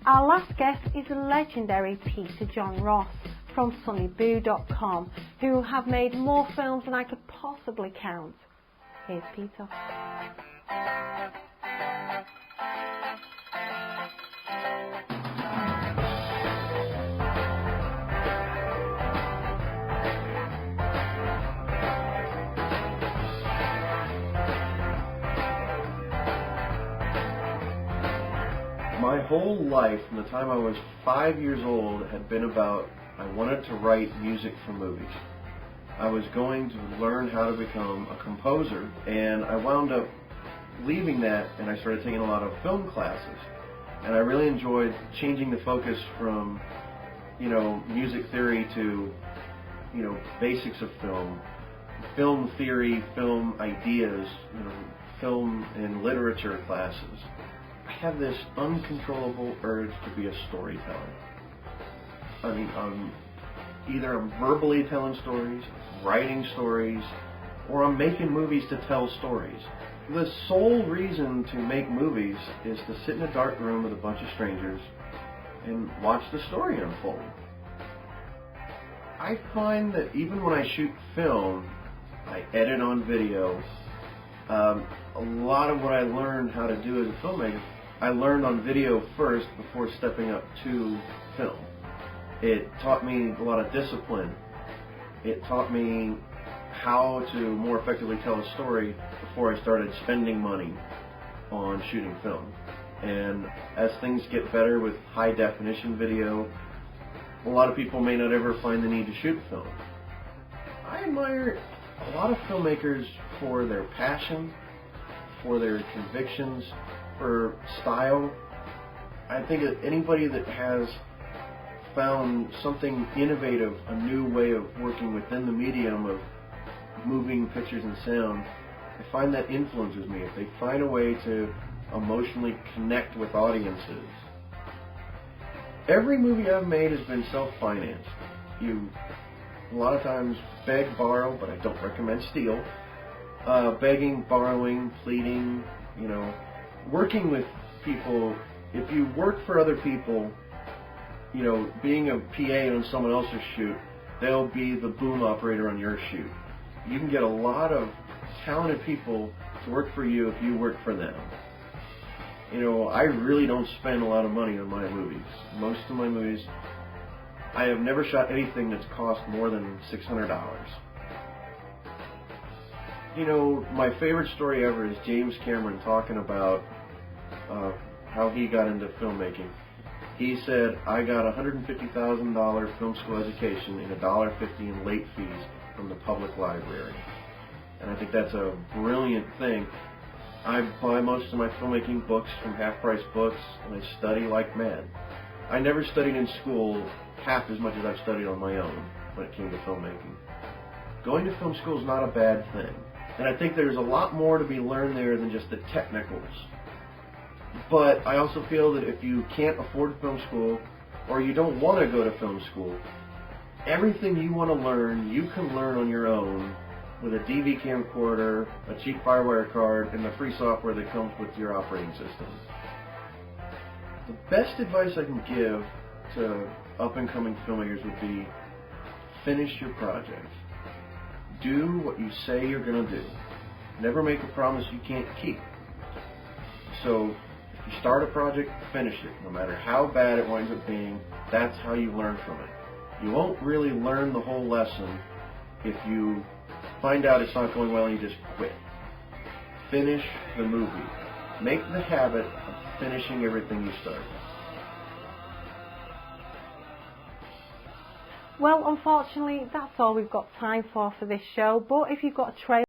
Our last guest is the legendary Peter John Ross from Sonnyboo.com, who have made more films than I could possibly count. Here's Peter. My whole life, from the time I was 5 years old, had been about I wanted to write music for movies. I was going to learn how to become a composer, and I wound up leaving that, and I started taking a lot of film classes. And I really enjoyed changing the focus from, music theory to, basics of film theory, film ideas, film and literature classes. I have this uncontrollable urge to be a storyteller. I mean, either I'm verbally telling stories, writing stories, or I'm making movies to tell stories. The sole reason to make movies is to sit in a dark room with a bunch of strangers and watch the story unfold. I find that even when I shoot film, I edit on video. A lot of what I learned how to do as a filmmaker, I learned on video first before stepping up to film. It taught me a lot of discipline. It taught me how to more effectively tell a story before I started spending money on shooting film. And as things get better with high definition video, a lot of people may not ever find the need to shoot film. I admire a lot of filmmakers for their passion, for their convictions, for style. I think that anybody that has found something innovative, a new way of working within the medium of moving pictures and sound, I find that influences me. If they find a way to emotionally connect with audiences. Every movie I've made has been self-financed. You a lot of times beg, borrow, but I don't recommend steal. Begging, borrowing, pleading, working with people. If you work for other people, being a PA on someone else's shoot, they'll be the boom operator on your shoot. You can get a lot of talented people to work for you if you work for them. I really don't spend a lot of money on my movies. Most of my movies, I have never shot anything that's cost more than $600. My favorite story ever is James Cameron talking about how he got into filmmaking. He said, I got a $150,000 film school education and $1.50 in late fees from the public library. And I think that's a brilliant thing. I buy most of my filmmaking books from half-price books, and I study like mad. I never studied in school half as much as I've studied on my own when it came to filmmaking. Going to film school is not a bad thing. And I think there's a lot more to be learned there than just the technicals. But I also feel that if you can't afford film school, or you don't want to go to film school, everything you want to learn, you can learn on your own with a DV camcorder, a cheap FireWire card, and the free software that comes with your operating system. The best advice I can give to up-and-coming filmmakers would be, finish your project. Do what you say you're going to do. Never make a promise you can't keep. So, if you start a project, finish it. No matter how bad it winds up being, that's how you learn from it. You won't really learn the whole lesson if you find out it's not going well and you just quit. Finish the movie. Make the habit of finishing everything you start. Well, unfortunately, that's all we've got time for this show, but if you've got a trailer